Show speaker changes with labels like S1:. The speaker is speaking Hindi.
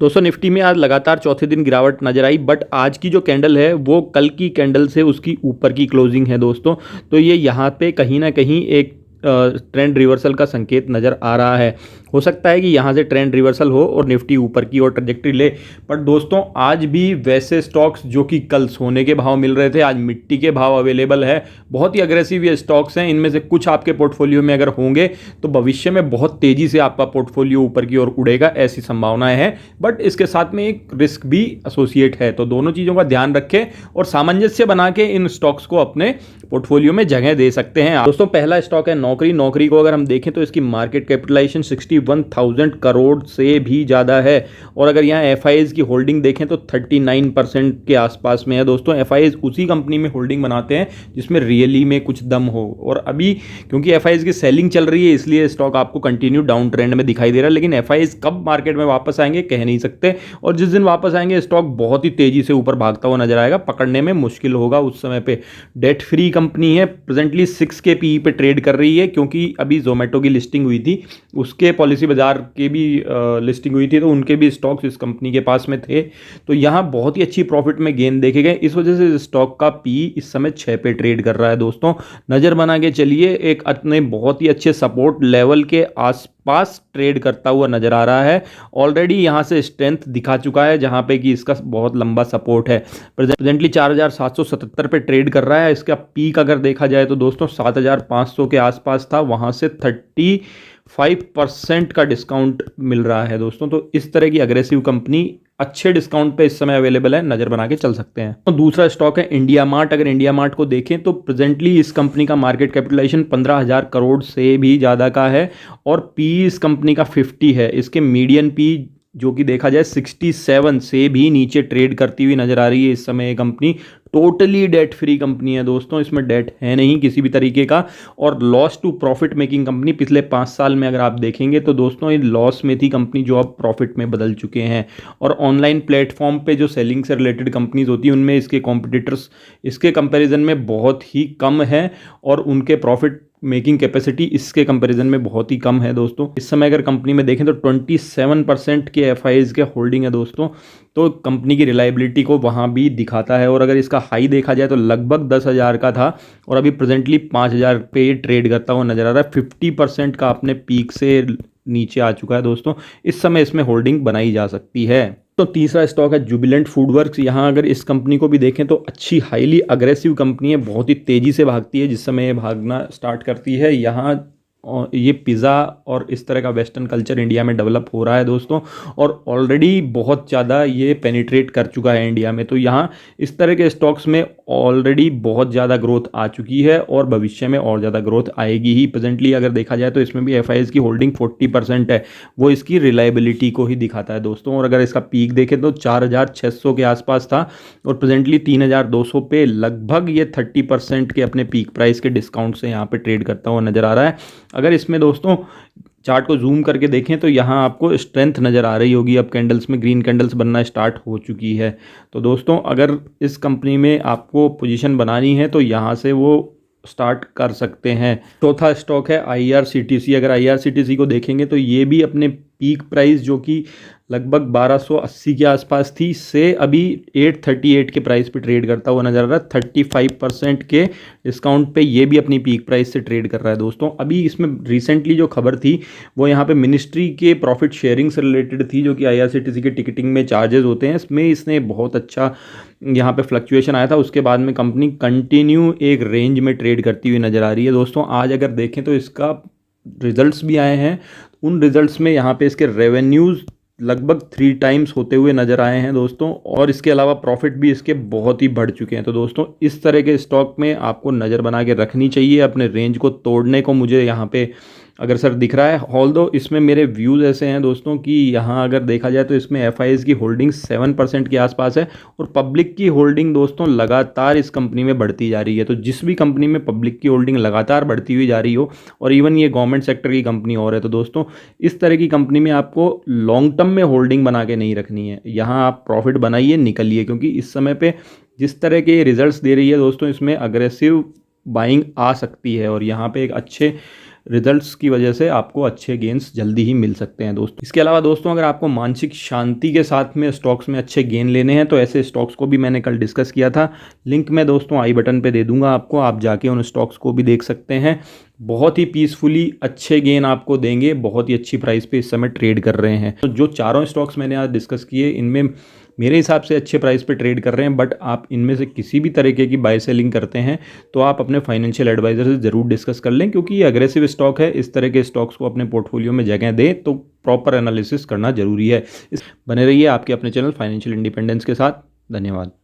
S1: दोस्तों निफ्टी में आज लगातार चौथे दिन गिरावट नजर आई, बट आज की जो कैंडल है वो कल की कैंडल से उसकी ऊपर की क्लोजिंग है दोस्तों। तो ये यहाँ पे कहीं ना कहीं एक ट्रेंड रिवर्सल का संकेत नज़र आ रहा है। हो सकता है कि यहाँ से ट्रेंड रिवर्सल हो और निफ्टी ऊपर की ओर ट्रजेक्टरी ले। पर दोस्तों आज भी वैसे स्टॉक्स जो कि कल सोने के भाव मिल रहे थे, आज मिट्टी के भाव अवेलेबल है। बहुत ही अग्रेसिव ये स्टॉक्स हैं। इनमें से कुछ आपके पोर्टफोलियो में अगर होंगे तो भविष्य में बहुत तेज़ी से आपका पोर्टफोलियो ऊपर की ओर उड़ेगा, ऐसी संभावनाएं हैं। बट इसके साथ में एक रिस्क भी एसोसिएट है, तो दोनों चीज़ों का ध्यान रखें और सामंजस्य बना के इन स्टॉक्स को अपने पोर्टफोलियो में जगह दे सकते हैं। दोस्तों पहला स्टॉक है नौकरी। नौकरी को अगर हम देखें तो इसकी मार्केट कैपिटलाइजेशन 61,000 करोड़ से भी ज़्यादा है। और अगर यहाँ एफआईज की होल्डिंग देखें तो 39% के आसपास में है। दोस्तों एफआईज उसी कंपनी में होल्डिंग बनाते हैं जिसमें रियली में कुछ दम हो। और अभी क्योंकि एफआईज की सेलिंग चल रही है इसलिए स्टॉक आपको कंटिन्यू डाउन ट्रेंड में दिखाई दे रहा है, लेकिन एफआईज कब मार्केट में वापस आएंगे कह नहीं सकते। और जिस दिन वापस आएंगे स्टॉक बहुत ही तेजी से ऊपर भागता हुआ नजर आएगा, पकड़ने में मुश्किल होगा उस समय पे। डेट फ्री कंपनी है, प्रेजेंटली 6 के पीई पे ट्रेड कर रही है, क्योंकि अभी जोमेटो की लिस्टिंग हुई थी, उसके पॉलिसी बाजार के भी लिस्टिंग हुई थी, तो उनके भी स्टॉक्स इस कंपनी के पास में थे। तो यहाँ बहुत ही अच्छी प्रॉफिट में गेन देखे गए, इस वजह से स्टॉक का पी इस समय 6 पे ट्रेड कर रहा है। दोस्तों नज़र बना के चलिए, एक अपने बहुत ही अच्छे सपोर्ट लेवल के आसपास ट्रेड करता हुआ नजर आ रहा है। ऑलरेडी यहाँ से स्ट्रेंथ दिखा चुका है जहाँ पे कि इसका बहुत लंबा सपोर्ट है। प्रेजेंटली 4,777 पे ट्रेड कर रहा है। इसका पीक अगर देखा जाए तो दोस्तों 7,500 के आसपास था, वहाँ से 35% का डिस्काउंट मिल रहा है दोस्तों। तो इस तरह की अग्रेसिव कंपनी अच्छे डिस्काउंट पे इस समय अवेलेबल है, नज़र बना के चल सकते हैं। तो दूसरा स्टॉक है इंडिया मार्ट। अगर इंडिया मार्ट को देखें तो प्रेजेंटली इस कंपनी का मार्केट कैपिटलाइजेशन 15,000 करोड़ से भी ज़्यादा का है और पी इस कंपनी का 50 है। इसके मीडियन पी जो कि देखा जाए 67 से भी नीचे ट्रेड करती हुई नजर आ रही है इस समय। ये company totally debt free company है दोस्तों, इसमें डेट है नहीं किसी भी तरीके का। और loss to profit making company, पिछले 5 साल में अगर आप देखेंगे तो दोस्तों ये लॉस में थी कंपनी जो अब प्रॉफिट में बदल चुके हैं। और ऑनलाइन प्लेटफॉर्म पे जो सेलिंग से रिलेटेड कंपनीज होती हैं उनमें इसके कॉम्पिटिटर्स इसके कंपैरिजन में बहुत ही कम है और उनके प्रॉफिट मेकिंग कैपेसिटी इसके कंपैरिजन में बहुत ही कम है दोस्तों। इस समय अगर कंपनी में देखें तो 27% के एफआईज के होल्डिंग है दोस्तों, तो कंपनी की रिलायबिलिटी को वहाँ भी दिखाता है। और अगर इसका हाई देखा जाए तो लगभग 10,000 का था और अभी प्रेजेंटली 5,000 पे ट्रेड करता हुआ नजर आ रहा है। 50% का अपने पीक से नीचे आ चुका है दोस्तों। इस समय इसमें होल्डिंग बनाई जा सकती है। तो तीसरा स्टॉक है जुबिलेंट फूडवर्क्स। यहाँ अगर इस कंपनी को भी देखें तो अच्छी हाईली अग्रेसिव कंपनी है, बहुत ही तेज़ी से भागती है। जिस समय ये भागना स्टार्ट करती है यहाँ ये पिज़्ज़ा और इस तरह का वेस्टर्न कल्चर इंडिया में डेवलप हो रहा है दोस्तों, और ऑलरेडी बहुत ज़्यादा ये पेनिट्रेट कर चुका है इंडिया में। तो यहाँ इस तरह के स्टॉक्स में ऑलरेडी बहुत ज़्यादा ग्रोथ आ चुकी है और भविष्य में और ज़्यादा ग्रोथ आएगी ही। प्रेजेंटली अगर देखा जाए तो इसमें भी एफआईज की होल्डिंग 40% है, वो इसकी रिलायबिलिटी को ही दिखाता है दोस्तों। और अगर इसका पीक देखें तो 4,600 के आसपास था और प्रेजेंटली 3,200 पे लगभग ये 30% के अपने पीक प्राइस के डिस्काउंट से यहाँ पे ट्रेड करता हुआ नज़र आ रहा है। अगर इसमें दोस्तों चार्ट को जूम करके देखें तो यहाँ आपको स्ट्रेंथ नज़र आ रही होगी, अब कैंडल्स में ग्रीन कैंडल्स बनना स्टार्ट हो चुकी है। तो दोस्तों अगर इस कंपनी में आपको पोजीशन बनानी है तो यहाँ से वो स्टार्ट कर सकते हैं। चौथा स्टॉक है IRCTC। अगर IRCTC को देखेंगे तो ये भी अपने पीक प्राइस जो कि लगभग 1280 के आसपास थी से अभी 838 के प्राइस पे ट्रेड करता हुआ नजर आ रहा है। 35% के डिस्काउंट पे ये भी अपनी पीक प्राइस से ट्रेड कर रहा है दोस्तों। अभी इसमें रिसेंटली जो खबर थी वो यहाँ पे मिनिस्ट्री के प्रॉफिट शेयरिंग से रिलेटेड थी, जो कि IRCTC के टिकटिंग में चार्जेस होते हैं, इसमें इसने बहुत अच्छा यहाँ पे फ्लक्चुएशन आया था। उसके बाद में कंपनी कंटिन्यू एक रेंज में ट्रेड करती हुई नज़र आ रही है दोस्तों। आज अगर देखें तो इसका रिजल्ट्स भी आए हैं, उन रिजल्ट्स में यहाँ पे इसके रेवेन्यूज़ लगभग 3 टाइम्स होते हुए नज़र आए हैं दोस्तों, और इसके अलावा प्रॉफिट भी इसके बहुत ही बढ़ चुके हैं। तो दोस्तों इस तरह के स्टॉक में आपको नज़र बना के रखनी चाहिए, अपने रेंज को तोड़ने को मुझे यहाँ पे अगर सर दिख रहा है। ऑल्दो इसमें मेरे व्यूज़ ऐसे हैं दोस्तों कि यहाँ अगर देखा जाए तो इसमें एफआईज की होल्डिंग 7% के आसपास है और पब्लिक की होल्डिंग दोस्तों लगातार इस कंपनी में बढ़ती जा रही है। तो जिस भी कंपनी में पब्लिक की होल्डिंग लगातार बढ़ती हुई जा रही हो, और इवन ये गवर्नमेंट सेक्टर की कंपनी और है, तो दोस्तों इस तरह की कंपनी में आपको लॉन्ग टर्म में होल्डिंग बना के नहीं रखनी है। यहाँ आप प्रॉफिट बनाइए, निकलिए, क्योंकि इस समय पर जिस तरह के रिजल्ट्स दे रही है दोस्तों इसमें अग्रेसिव बाइंग आ सकती है और यहाँ पे एक अच्छे रिजल्ट्स की वजह से आपको अच्छे गेन्स जल्दी ही मिल सकते हैं दोस्तों। इसके अलावा दोस्तों अगर आपको मानसिक शांति के साथ में स्टॉक्स में अच्छे गेन लेने हैं तो ऐसे स्टॉक्स को भी मैंने कल डिस्कस किया था, लिंक मैं दोस्तों आई बटन पे दे दूंगा आपको, आप जाके उन स्टॉक्स को भी देख सकते हैं। बहुत ही पीसफुली अच्छे गेन आपको देंगे, बहुत ही अच्छी प्राइस पे इस समय ट्रेड कर रहे हैं। तो जो चारों स्टॉक्स मैंने आज डिस्कस किए इनमें मेरे हिसाब से अच्छे प्राइस पे ट्रेड कर रहे हैं, बट आप इनमें से किसी भी तरीके की बाय सेलिंग करते हैं तो आप अपने फाइनेंशियल एडवाइजर से ज़रूर डिस्कस कर लें, क्योंकि ये अग्रेसिव स्टॉक है। इस तरह के स्टॉक्स को अपने पोर्टफोलियो में जगह दें तो प्रॉपर एनालिसिस करना जरूरी है। बने रहिए आपके अपने चैनल फाइनेंशियल इंडिपेंडेंस के साथ। धन्यवाद।